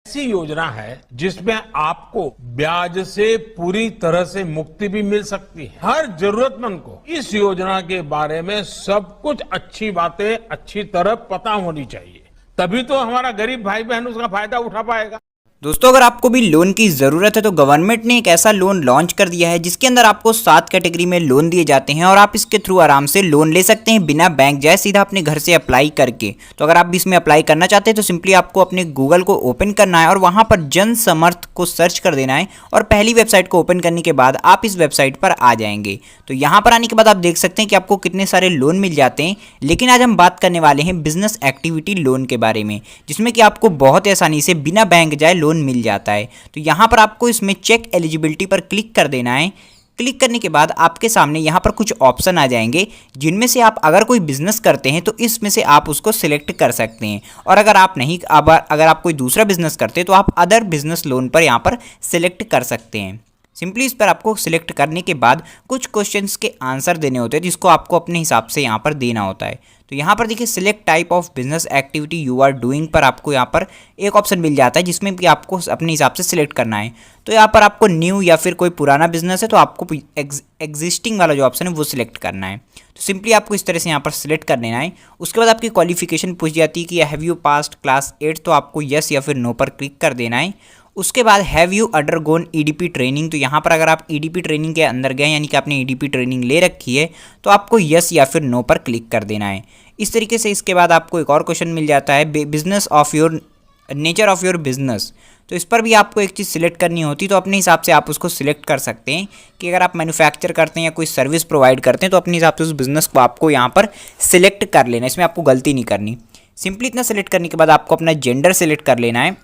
ऐसी योजना है जिसमें आपको ब्याज से पूरी तरह से मुक्ति भी मिल सकती है। हर जरूरतमंद को इस योजना के बारे में सब कुछ अच्छी बातें अच्छी तरह पता होनी चाहिए, तभी तो हमारा गरीब भाई बहन उसका फायदा उठा पाएगा। दोस्तों, अगर आपको भी लोन की ज़रूरत है तो गवर्नमेंट ने एक ऐसा लोन लॉन्च कर दिया है जिसके अंदर आपको 7 कैटेगरी में लोन दिए जाते हैं और आप इसके थ्रू आराम से लोन ले सकते हैं बिना बैंक जाए, सीधा अपने घर से अप्लाई करके। तो अगर आप भी इसमें अप्लाई करना चाहते हैं तो सिंपली आपको अपने गूगल को ओपन करना है और वहाँ पर जन समर्थ को सर्च कर देना है और पहली वेबसाइट को ओपन करने के बाद आप इस वेबसाइट पर आ जाएंगे। तो यहाँ पर आने के बाद आप देख सकते हैं कि आपको कितने सारे लोन मिल जाते हैं। लेकिन आज हम बात करने वाले हैं बिजनेस एक्टिविटी लोन के बारे में, जिसमें कि आपको बहुत ही आसानी से बिना बैंक जाए लोन मिल जाता है। तो यहाँ पर आपको इसमें चेक एलिजिबिलिटी पर क्लिक कर देना है। क्लिक करने के बाद आपके सामने यहाँ पर कुछ ऑप्शन आ जाएंगे, जिनमें से आप अगर कोई बिजनेस करते हैं तो इसमें से आप उसको सिलेक्ट कर सकते हैं, और अगर आप कोई दूसरा बिजनेस करते हैं तो आप अदर बिजनेस लोन पर यहाँ पर सिलेक्ट कर सकते हैं। सिंपली इस पर आपको सिलेक्ट करने के बाद कुछ क्वेश्चंस के आंसर देने होते हैं, जिसको आपको अपने हिसाब से यहाँ पर देना होता है। तो यहाँ पर देखिए select type of business activity you are doing पर आपको यहाँ पर एक ऑप्शन मिल जाता है, जिसमें कि आपको अपने हिसाब से सिलेक्ट करना है। तो यहाँ पर आपको न्यू या फिर कोई पुराना बिजनेस है तो आपको एग्जिस्टिंग वाला जो ऑप्शन है वो सिलेक्ट करना है। तो सिंपली आपको इस तरह से यहाँ पर सिलेक्ट कर लेना है। उसके बाद आपकी क्वालिफिकेशन पूछ जाती है कि हैव यू पास्ड क्लास 8, तो आपको यस या फिर नो पर क्लिक कर देना है। उसके बाद have you undergone EDP training, तो यहाँ पर अगर आप ईडीपी ट्रेनिंग के अंदर गए यानी कि आपने ईडीपी ट्रेनिंग ले रखी है तो आपको यस या फिर नो पर क्लिक कर देना है। इस तरीके से इसके बाद आपको एक और क्वेश्चन मिल जाता है business of your nature of your business. तो इस पर भी आपको एक चीज़ सिलेक्ट करनी होती है, तो अपने हिसाब से आप उसको सिलेक्ट कर सकते हैं कि अगर आप मैन्युफैक्चर करते हैं या कोई सर्विस प्रोवाइड करते हैं तो अपने हिसाब से उस बिज़नेस को आपको यहाँ पर सिलेक्ट कर लेना है। इसमें आपको गलती नहीं करनी। सिंपली इतना सिलेक्ट करने के बाद आपको अपना जेंडर सिलेक्ट कर लेना है।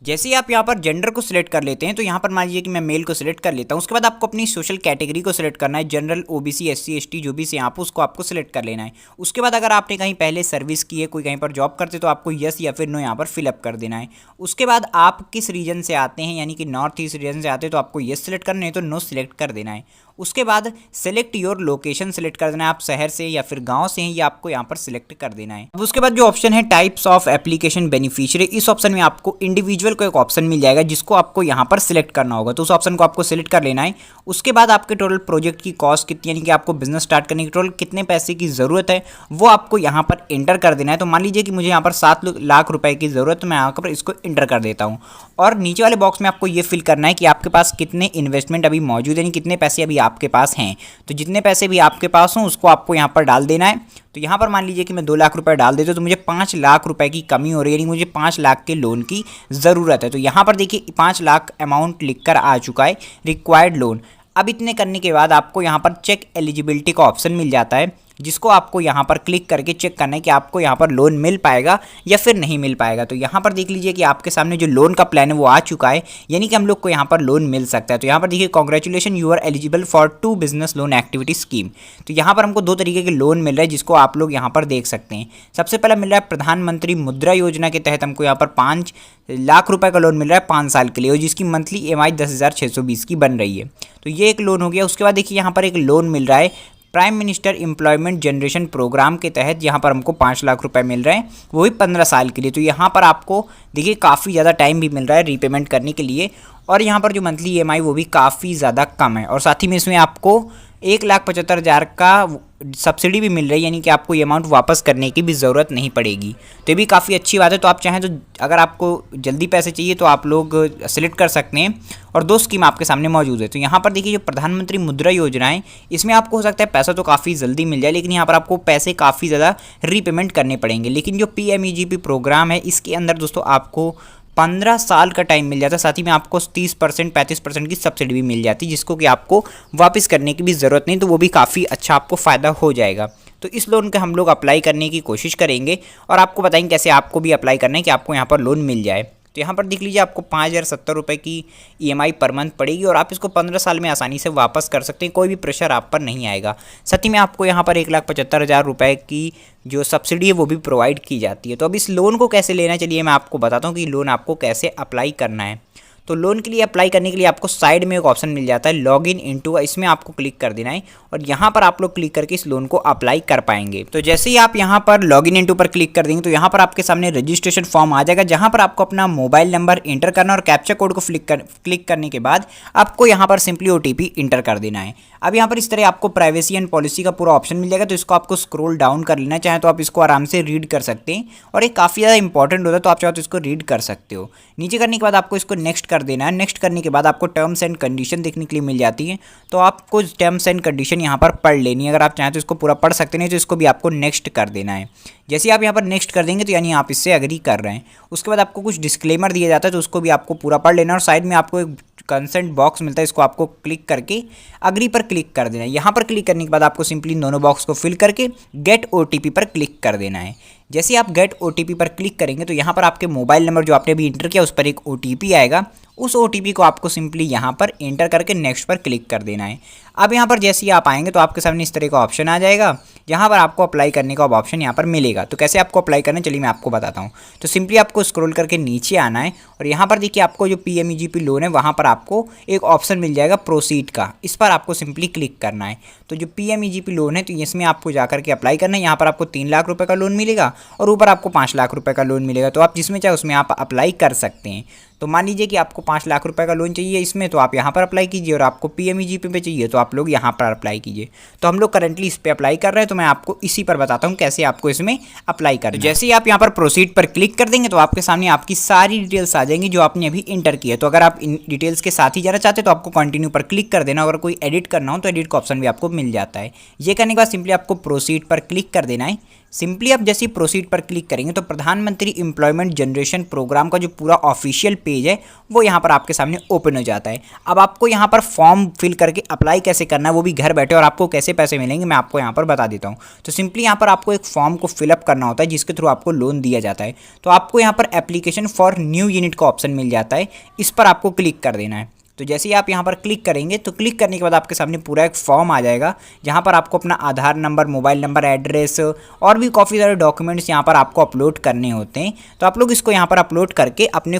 जैसे ही आप यहाँ पर जेंडर को सिलेक्ट कर लेते हैं तो यहाँ पर मान लीजिए कि मैं मेल को सिलेक्ट कर लेता हूँ। उसके बाद आपको अपनी सोशल कैटेगरी को सिलेक्ट करना है, जनरल, ओबीसी, एससी, एसटी जो भी से यहाँ पर उसको आपको सिलेक्ट कर लेना है। उसके बाद अगर आपने कहीं पहले सर्विस की है, कोई कहीं पर जॉब करते तो आपको यस या फिर नो यहाँ पर फिलअप कर देना है। उसके बाद आप किस रीजन से आते हैं, यानी कि नॉर्थ ईस्ट रीजन से आते हैं तो आपको यस सिलेक्ट करना है, तो नो सिलेक्ट कर देना है। उसके बाद सेलेक्ट योर लोकेशन सिलेक्ट कर देना है, आप शहर से या फिर गांव से हैं ये आपको यहाँ पर सिलेक्ट कर देना है। अब उसके बाद जो ऑप्शन है टाइप्स ऑफ एप्लीकेशन बेनिफिशियरी, इस ऑप्शन में आपको इंडिविजुअल को एक ऑप्शन मिल जाएगा जिसको आपको यहाँ पर सिलेक्ट करना होगा, तो उस ऑप्शन को आपको सिलेक्ट कर लेना है। उसके बाद आपके टोटल प्रोजेक्ट की कॉस्ट कितनी, यानी कि आपको बिजनेस स्टार्ट करने की टोटल कितने पैसे की ज़रूरत है वो आपको यहाँ पर एंटर कर देना है। तो मान लीजिए कि मुझे यहाँ पर 7 लाख रुपए की ज़रूरत है, तो मैं यहाँ पर इसको एंटर कर देता हूँ। और नीचे वाले बॉक्स में आपको ये फिल करना है कि आपके पास कितने इन्वेस्टमेंट अभी मौजूद है, यानी कितने पैसे अभी आपके पास हैं। तो जितने पैसे भी आपके पास हों उसको आपको यहाँ पर डाल देना है। तो यहाँ पर मान लीजिए कि मैं 2 लाख रुपए डाल देता हूँ तो मुझे 5 लाख रुपए की कमी हो रही है, यानी मुझे 5 लाख के लोन की ज़रूरत है। तो यहाँ पर देखिए 5 लाख अमाउंट लिखकर आ चुका है, रिक्वायर्ड लोन। अब इतने करने के बाद आपको यहाँ पर चेक एलिजिबिलिटी का ऑप्शन मिल जाता है, जिसको आपको यहाँ पर क्लिक करके चेक करना है कि आपको यहाँ पर लोन मिल पाएगा या फिर नहीं मिल पाएगा। तो यहाँ पर देख लीजिए कि आपके सामने जो लोन का प्लान है वो आ चुका है, यानी कि हम लोग को यहाँ पर लोन मिल सकता है। तो यहाँ पर देखिए congratulation you are eligible for 2 business loan activity scheme. तो यहाँ पर हमको 2 तरीके के लोन मिल रहे हैं जिसको आप लोग यहाँ पर देख सकते हैं। सबसे पहला मिल रहा है प्रधानमंत्री मुद्रा योजना के तहत हमको यहाँ पर 5 लाख रुपए का लोन मिल रहा है 5 साल के लिए, और जिसकी मंथली EMI 10,620 की बन रही है। तो ये एक लोन हो गया। उसके बाद देखिए यहाँ पर एक लोन मिल रहा है prime minister employment generation program के तहत, यहाँ पर हमको 5 लाख रुपए मिल रहे हैं, वो भी 15 साल के लिए। तो यहाँ पर आपको देखिए काफ़ी ज़्यादा टाइम भी मिल रहा है रीपेमेंट करने के लिए, और यहाँ पर जो मंथली EMI वो भी काफ़ी ज़्यादा कम है। और साथ ही में इसमें आपको 1,75,000 का सब्सिडी भी मिल रही है, यानी कि आपको ये अमाउंट वापस करने की भी ज़रूरत नहीं पड़ेगी। तो ये भी काफ़ी अच्छी बात है। तो आप चाहें तो अगर आपको जल्दी पैसे चाहिए तो आप लोग सेलेक्ट कर सकते हैं, और 2 स्कीम आपके सामने मौजूद है। तो यहाँ पर देखिए जो प्रधानमंत्री मुद्रा योजना है इसमें आपको हो सकता है पैसा तो काफ़ी जल्दी मिल जाए, लेकिन यहाँ पर आपको पैसे काफ़ी ज़्यादा रीपेमेंट करने पड़ेंगे। लेकिन जो PMEGP प्रोग्राम है इसके अंदर दोस्तों आपको 15 साल का टाइम मिल जाता है, साथ ही में आपको 30% 35% की सब्सिडी भी मिल जाती है, जिसको कि आपको वापस करने की भी ज़रूरत नहीं। तो वो भी काफ़ी अच्छा आपको फ़ायदा हो जाएगा। तो इस लोन का हम लोग अप्लाई करने की कोशिश करेंगे और आपको बताएंगे कैसे आपको भी अप्लाई करना है कि आपको यहाँ पर लोन मिल जाए। तो यहाँ पर देख लीजिए आपको 5,070 रुपये की EMI पर मंथ पड़ेगी, और आप इसको 15 साल में आसानी से वापस कर सकते हैं, कोई भी प्रेशर आप पर नहीं आएगा। साथ ही में आपको यहाँ पर 1,75,000 रुपये की जो सब्सिडी है वो भी प्रोवाइड की जाती है। तो अब इस लोन को कैसे लेना, चलिए मैं आपको बताता हूँ कि लोन आपको कैसे अप्लाई करना है। तो लोन के लिए अप्लाई करने के लिए आपको साइड में एक ऑप्शन मिल जाता है लॉग इन इनटू, इसमें आपको क्लिक कर देना है और यहाँ पर आप लोग क्लिक करके इस लोन को अप्लाई कर पाएंगे। तो जैसे ही आप यहाँ पर लॉग इन इनटू पर क्लिक कर देंगे तो यहाँ पर आपके सामने रजिस्ट्रेशन फॉर्म आ जाएगा, जहाँ पर आपको अपना मोबाइल नंबर इंटर करना और कैप्चा कोड को क्लिक करने के बाद आपको यहाँ पर सिंपली OTP इंटर कर देना है। अब यहाँ पर इस तरह आपको प्राइवेसी एंड पॉलिसी का पूरा ऑप्शन मिल जाएगा, तो इसको आपको स्क्रॉल डाउन कर लेना, चाहे तो आप इसको आराम से रीड कर सकते हैं और ये काफ़ी ज़्यादा इंपॉर्टेंट होता है, तो आप चाहो तो इसको रीड कर सकते हो। नीचे करने के बाद आपको इसको नेक्स्ट कर देना है। नेक्स्ट करने के बाद आपको टर्म्स एंड कंडीशन देखने के लिए मिल जाती है, तो आपको टर्म्स एंड कंडीशन यहाँ पर पढ़ लेनी है। अगर आप चाहें तो इसको पूरा पढ़ सकते हैं, तो इसको भी आपको नेक्स्ट कर देना है। जैसे आप यहाँ पर नेक्स्ट कर देंगे तो यानी आप इससे एग्री कर रहे हैं। उसके बाद आपको कुछ डिस्क्लेमर दिया जाता है, तो उसको भी आपको पूरा पढ़ लेना और साइड में आपको एक कंसेंट बॉक्स मिलता है, इसको आपको क्लिक करके अग्री पर क्लिक कर देना है। यहाँ पर क्लिक करने के बाद आपको सिंपली दोनों बॉक्स को फिल करके गेट OTP पर क्लिक कर देना है। जैसे आप गेट OTP पर क्लिक करेंगे तो यहाँ पर आपके मोबाइल नंबर जो आपने अभी इंटर किया उस पर एक OTP आएगा, उस OTP को आपको सिंपली यहाँ पर एंटर करके नेक्स्ट पर क्लिक कर देना है। अब यहाँ पर जैसे ही आप आएंगे तो आपके सामने इस तरह का ऑप्शन आ जाएगा, जहाँ पर आपको अप्लाई करने का ऑप्शन यहाँ पर मिलेगा। तो कैसे आपको अप्लाई करना है चलिए मैं आपको बताता हूँ। तो सिंपली आपको स्क्रॉल करके नीचे आना है और यहाँ पर देखिए आपको जो PMEGP लोन है वहाँ पर आपको एक ऑप्शन मिल जाएगा प्रोसीड का, इस पर आपको सिंपली क्लिक करना है। तो जो PMEGP लोन है तो इसमें आपको जाकर के अप्लाई करना है। यहाँ पर आपको 3 लाख रुपये का लोन मिलेगा और ऊपर आपको 5 लाख रुपये का लोन मिलेगा, तो आप जिसमें चाहे उसमें आप अप्लाई कर सकते हैं। तो मान लीजिए कि आपको 5 लाख रुपए का लोन चाहिए इसमें, तो आप यहाँ पर अप्लाई कीजिए और आपको PMEGP पे चाहिए तो आप लोग यहाँ पर अप्लाई कीजिए। तो हम लोग करंटली इस पर अप्लाई कर रहे हैं, तो मैं आपको इसी पर बताता हूँ कैसे आपको इसमें अप्लाई करना है। जैसे ही आप यहाँ पर प्रोसीड पर क्लिक कर देंगे तो आपके सामने आपकी सारी डिटेल्स आ जाएंगी जो आपने अभी इंटर की है। तो अगर आप इन डिटेल्स के साथ ही जाना चाहते हैं तो आपको कंटिन्यू पर क्लिक कर देना। अगर कोई एडिट करना हो तो एडिट का ऑप्शन भी आपको मिल जाता है। ये करने के बाद सिंपली आपको प्रोसीड पर क्लिक कर देना है। सिंपली आप जैसे ही प्रोसीड पर क्लिक करेंगे तो प्रधानमंत्री एम्प्लॉयमेंट जनरेशन प्रोग्राम का जो पूरा ऑफिशियल पेज है वो यहाँ पर आपके सामने ओपन हो जाता है। अब आपको यहाँ पर फॉर्म फिल करके अप्लाई कैसे करना है वो भी घर बैठे, और आपको कैसे पैसे मिलेंगे मैं आपको यहाँ पर बता देता हूँ। तो सिंपली यहाँ पर आपको एक फॉर्म को फिलअप करना होता है जिसके थ्रू आपको लोन दिया जाता है। तो आपको यहाँ पर एप्लीकेशन फॉर न्यू यूनिट का ऑप्शन मिल जाता है, इस पर आपको क्लिक कर देना है। तो जैसे ही आप यहाँ पर क्लिक करेंगे तो क्लिक करने के बाद आपके सामने पूरा एक फॉर्म आ जाएगा, जहाँ पर आपको अपना आधार नंबर, मोबाइल नंबर, एड्रेस और भी काफ़ी सारे डॉक्यूमेंट्स यहाँ पर आपको अपलोड करने होते हैं। तो आप लोग इसको यहाँ पर अपलोड करके अपने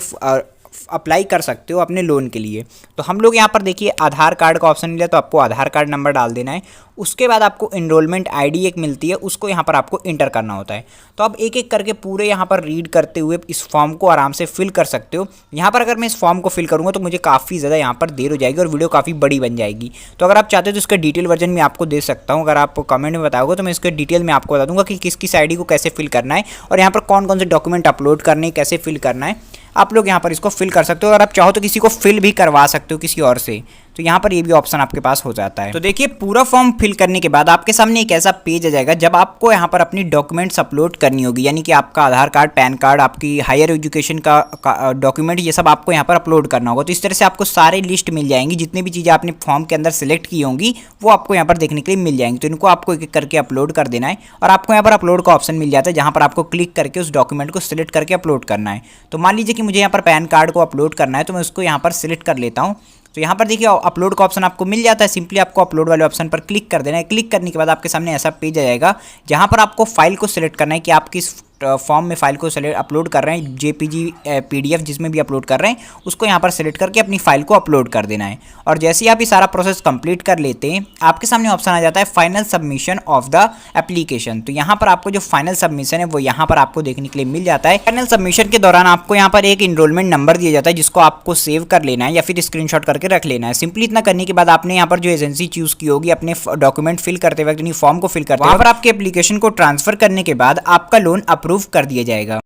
अप्लाई कर सकते हो अपने लोन के लिए। तो हम लोग यहाँ पर देखिए आधार कार्ड का ऑप्शन मिला, तो आपको आधार कार्ड नंबर डाल देना है। उसके बाद आपको एनरोलमेंट ID एक मिलती है, उसको यहाँ पर आपको इंटर करना होता है। तो आप एक एक करके पूरे यहाँ पर रीड करते हुए इस फॉर्म को आराम से फिल कर सकते हो। यहाँ पर अगर मैं इस फॉर्म को फिल करूँगा तो मुझे काफ़ी ज़्यादा यहाँ पर देर हो जाएगी और वीडियो काफ़ी बड़ी बन जाएगी। तो अगर आप चाहते हो तो इसका डिटेल वर्जन में आपको दे सकता हूँ। अगर आप कमेंट में बताओगे तो मैं इसके डिटेल में आपको बता दूँगा कि किस किस ID को कैसे फिल करना है और यहाँ पर कौन कौन से डॉक्यूमेंट अपलोड करने, कैसे फिल करना है। आप लोग यहाँ पर इसको फिल कर सकते हो। अगर आप चाहो तो किसी को फिल भी करवा सकते हो किसी और से, तो यहाँ पर ये भी ऑप्शन आपके पास हो जाता है। तो देखिए पूरा फॉर्म फिल करने के बाद आपके सामने एक ऐसा पेज आ जाएगा जब आपको यहाँ पर अपनी डॉक्यूमेंट्स अपलोड करनी होगी, यानी कि आपका आधार कार्ड, पैन कार्ड, आपकी हायर एजुकेशन का डॉक्यूमेंट, ये सब आपको यहाँ पर अपलोड करना होगा। तो इस तरह से आपको सारे लिस्ट मिल जाएंगी, जितनी भी चीज़ें आपने फॉर्म के अंदर सेलेक्ट की होंगी वो आपको यहाँ पर देखने के लिए मिल जाएंगी। तो इनको आपको एक एक करके अपलोड कर देना है और आपको यहाँ पर अपलोड का ऑप्शन मिल जाता है, जहाँ पर आपको क्लिक करके उस डॉक्यूमेंट को सिलेक्ट करके अपलोड करना है। तो मान लीजिए कि मुझे यहाँ पर पैन कार्ड को अपलोड करना है, तो मैं उसको यहाँ पर सिलेक्ट कर लेता हूँ। तो यहाँ पर देखिए अपलोड का ऑप्शन आपको मिल जाता है। सिंपली आपको अपलोड वाले ऑप्शन पर क्लिक कर देना है। क्लिक करने के बाद आपके सामने ऐसा पेज आ जाएगा जहाँ पर आपको फाइल को सिलेक्ट करना है कि आप किस फॉर्म में फाइल को अपलोड कर रहे हैं, JPG, PDF जिसमें भी अपलोड कर रहे हैं उसको यहाँ पर सिलेक्ट करके अपनी फाइल को अपलोड कर देना है। और जैसे ही आप ये सारा प्रोसेस कंप्लीट कर लेते हैं आपके सामने ऑप्शन आ जाता है final submission of the application. तो यहाँ पर आपको जो फाइनल सबमिशन है वो यहाँ पर आपको देखने के लिए मिल जाता है। फाइनल सबमिशन के दौरान आपको यहाँ पर एक एनरोलमेंट नंबर दिया जाता है जिसको आपको सेव कर लेना है या फिर स्क्रीनशॉट करके रख लेना है। सिंपली इतना करने के बाद आपने यहाँ पर जो एजेंसी चूज की होगी अपने डॉक्यूमेंट फिल करते वक्त, फॉर्म को फिल करते वक्त, वहाँ पर आपके एप्लीकेशन को ट्रांसफर करने के बाद आपका लोन अप्रूव कर दिया जाएगा।